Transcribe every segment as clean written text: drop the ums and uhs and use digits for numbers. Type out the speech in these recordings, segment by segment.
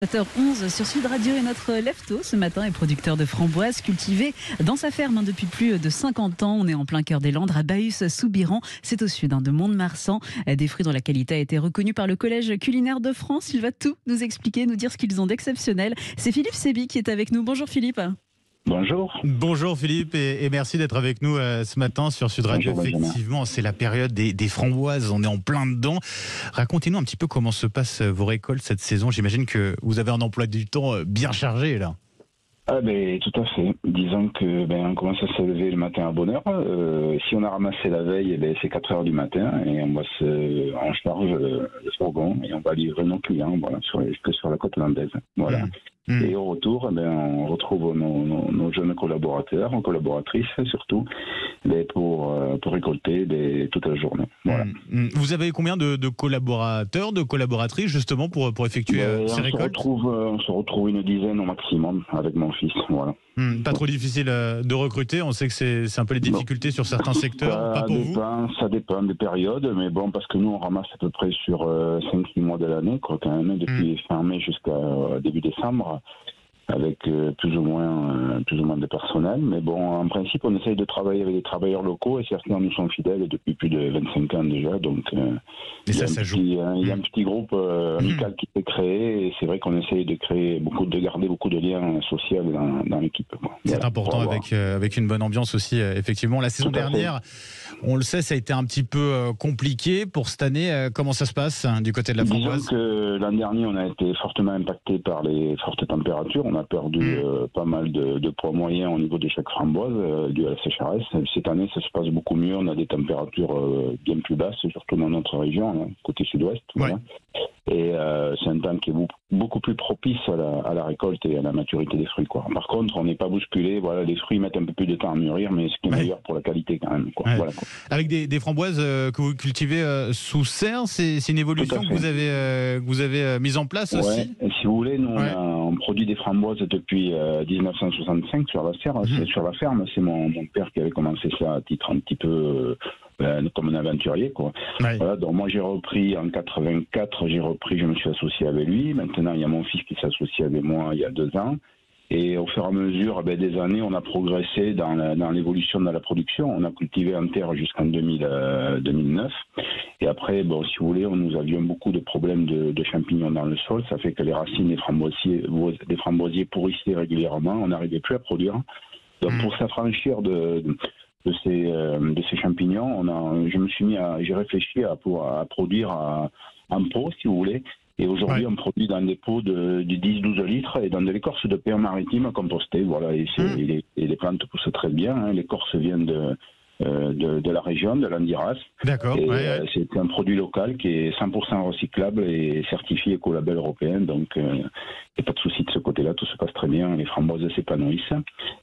7h11 sur Sud Radio et notre Lefto ce matin est producteur de framboises cultivées dans sa ferme depuis plus de 50 ans. On est en plein cœur des Landes à Bahus-Soubiran, c'est au sud de Mont-de-Marsan. Des fruits dont la qualité a été reconnue par le Collège culinaire de France. Il va tout nous expliquer, nous dire ce qu'ils ont d'exceptionnel. C'est Philippe Séby qui est avec nous. Bonjour Philippe. Bonjour. Bonjour Philippe et merci d'être avec nous ce matin sur Sud Radio. Bonjour, effectivement, c'est la période des framboises, on est en plein dedans. Racontez-nous un petit peu comment se passent vos récoltes cette saison. J'imagine que vous avez un emploi du temps bien chargé là. Tout à fait. Disons que on commence à se lever le matin à bonne heure. Si on a ramassé la veille, c'est 4 heures du matin et on charge le fourgon et on va livrer nos clients sur la côte landaise. Voilà. Et au retour, on retrouve nos jeunes collaborateurs, nos collaboratrices surtout, pour récolter toute la journée. Voilà. Vous avez combien de collaborateurs, de collaboratrices justement pour effectuer ces récoltes ? On se retrouve une dizaine au maximum avec mon fils. Voilà. Pas trop difficile de recruter, on sait que c'est un peu les difficultés sur certains secteurs, pas pour vous ? Ça dépend des périodes, mais bon, parce que nous on ramasse à peu près sur 5-6 mois de l'année, quand même, depuis fin mai jusqu'à début décembre, avec plus ou moins de personnel. Mais bon, en principe, on essaye de travailler avec des travailleurs locaux et certains nous sont fidèles depuis plus de 25 ans déjà. Donc, il y a un petit groupe amical qui s'est créé et c'est vrai qu'on essaye de garder beaucoup de liens sociaux dans l'équipe. C'est important avec une bonne ambiance aussi, effectivement. La saison dernière, on le sait, ça a été un petit peu compliqué. Pour cette année, comment ça se passe du côté de la framboise ? Disons que l'an dernier, on a été fortement impacté par les fortes températures. On a perdu pas mal de poids moyens au niveau de chaque framboise dû à la sécheresse. Cette année, ça se passe beaucoup mieux. On a des températures bien plus basses, surtout dans notre région, côté sud-ouest. Ouais. Voilà. Et c'est un temps qui est beaucoup plus propice à la récolte et à la maturité des fruits. Par contre, on n'est pas bousculé. Voilà, les fruits mettent un peu plus de temps à mûrir, mais ce qui est meilleur pour la qualité quand même. Ouais. Voilà, avec des framboises que vous cultivez sous serre, c'est une évolution que vous avez mise en place aussi ? Et si vous voulez, nous on produit des framboises depuis 1965 sur la serre, sur la ferme. C'est mon père qui avait commencé ça à titre un petit peu comme un aventurier. Ouais. Voilà, donc moi j'ai repris en 84, je me suis associé avec lui. Maintenant il y a mon fils qui s'associe avec moi il y a 2 ans. Et au fur et à mesure des années, on a progressé dans l'évolution de la production. On a cultivé en terre jusqu'en 2009. Et après, si vous voulez, nous avions beaucoup de problèmes de champignons dans le sol. Ça fait que les racines des framboisiers pourrissaient régulièrement. On n'arrivait plus à produire. Donc pour s'affranchir de ces champignons, j'ai réfléchi à produire en pot, si vous voulez. Et aujourd'hui, on produit dans des pots de 10-12 litres et dans de l'écorce de pain maritime compostée. Voilà, et les plantes poussent très bien. L'écorce vient de la région, de l'Andiras. D'accord. C'est un produit local qui est 100% recyclable et certifié écolabel européen. Donc, il n'y a pas de souci de ce côté-là. Tout se passe très bien. Les framboises s'épanouissent.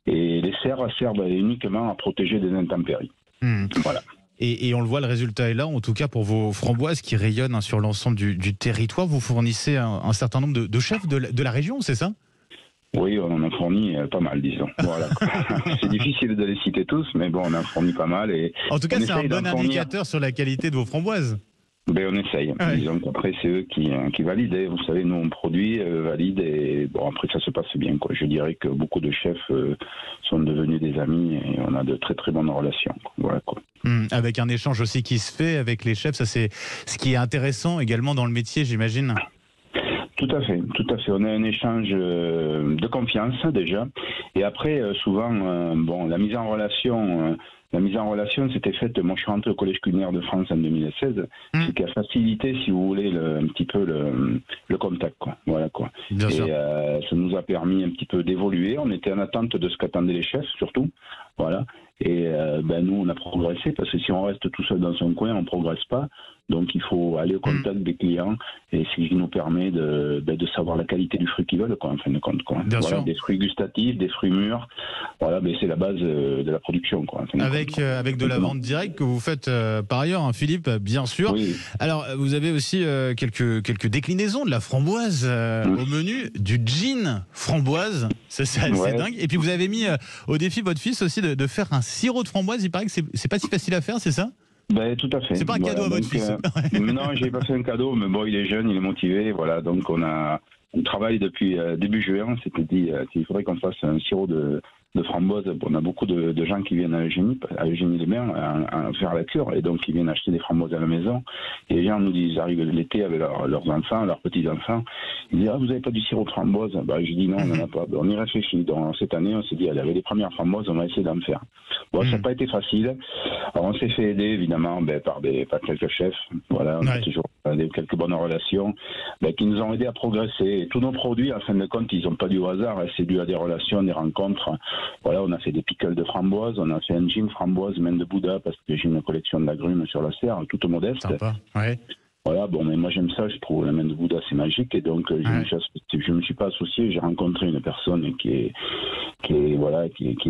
Et les serres servent uniquement à protéger des intempéries. Voilà. Et on le voit, le résultat est là, en tout cas pour vos framboises qui rayonnent sur l'ensemble du territoire. Vous fournissez un certain nombre de chefs de la région, c'est ça ? Oui, on en fournit pas mal, disons. Voilà. C'est difficile de les citer tous, mais bon, on en fournit pas mal. En tout cas, c'est un bon indicateur sur la qualité de vos framboises. On essaye. Ouais. Disons qu'après, c'est eux qui valident. Et vous savez, nous, on produit, valide, et après, ça se passe bien. Je dirais que beaucoup de chefs sont devenus des amis et on a de très, très bonnes relations. Voilà, avec un échange aussi qui se fait avec les chefs, ça c'est ce qui est intéressant également dans le métier, j'imagine. Tout à fait. On a un échange de confiance déjà. Et après, souvent, la mise en relation... La mise en relation s'était faite, moi je suis rentré au Collège culinaire de France en 2016, ce qui a facilité, si vous voulez, un petit peu le contact. Voilà, Bien sûr. Ça nous a permis un petit peu d'évoluer. On était en attente de ce qu'attendaient les chefs, surtout. Voilà. Et nous, on a progressé, parce que si on reste tout seul dans son coin, on ne progresse pas. Donc il faut aller au contact des clients, et ce qui nous permet de savoir la qualité du fruit qu'ils veulent, en fin de compte. Bien sûr. Des fruits gustatifs, des fruits mûrs, c'est la base de la production. Avec de la vente directe que vous faites par ailleurs, Philippe, bien sûr. Oui. Alors vous avez aussi quelques déclinaisons de la framboise au menu, du gin framboise, c'est assez dingue. Et puis vous avez mis au défi votre fils aussi de faire un sirop de framboise. Il paraît que c'est pas si facile à faire, c'est ça ? Ben, tout à fait. C'est pas un cadeau à votre fils. Non, j'ai pas fait un cadeau, mais bon, il est jeune, il est motivé, voilà. Donc on travaille depuis début juin. On s'était dit qu'il faudrait qu'on fasse un sirop de framboise. On a beaucoup de gens qui viennent à Eugénie-les-Bains à faire la cure, et donc ils viennent acheter des framboises à la maison. Et les gens nous disent, ils arrivent l'été avec leurs enfants, leurs petits-enfants. Ils disent, vous n'avez pas du sirop de framboise? Je dis non, on n'en a pas. On y réfléchit. Donc cette année, on s'est dit, allez, avec les premières framboises, on va essayer d'en faire. Bon, ça n'a pas été facile. Alors on s'est fait aider évidemment par quelques chefs. Voilà, on a toujours quelques bonnes relations qui nous ont aidés à progresser. Et tous nos produits, en fin de compte, ils n'ont pas dû au hasard. C'est dû à des relations, des rencontres. Voilà, on a fait des pickles de framboise, on a fait un gin framboise, main de Bouddha, parce que j'ai une collection d'agrumes sur la serre, toute modeste. Sympa, ouais. Voilà, bon, mais moi j'aime ça, je trouve la main de Bouddha c'est magique, et donc je me suis pas associé, j'ai rencontré une personne qui est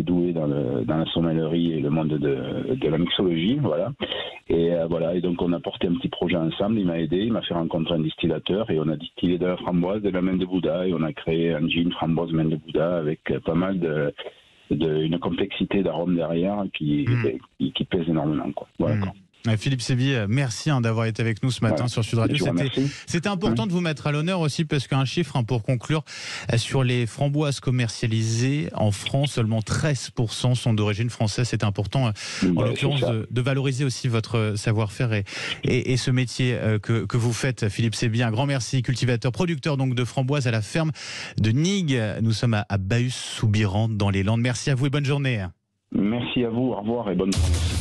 douée dans la sommellerie et le monde de la mixologie, voilà. Et et donc on a porté un petit projet ensemble, il m'a aidé, il m'a fait rencontrer un distillateur, et on a distillé de la framboise, de la main de Bouddha, et on a créé un gin framboise main de Bouddha avec pas mal une complexité d'arômes derrière qui pèse énormément, quoi. Voilà, quoi. Philippe Sévy, merci d'avoir été avec nous ce matin sur Sud Radio. C'était important de vous mettre à l'honneur aussi, parce qu'un chiffre pour conclure, sur les framboises commercialisées en France, seulement 13% sont d'origine française. C'est important en l'occurrence de valoriser aussi votre savoir-faire et ce métier que vous faites, Philippe Sévy. Un grand merci, cultivateur, producteur donc de framboises à la ferme de Nigues. Nous sommes à Bahus-Soubirant dans les Landes. Merci à vous et bonne journée. Merci à vous, au revoir et bonne journée.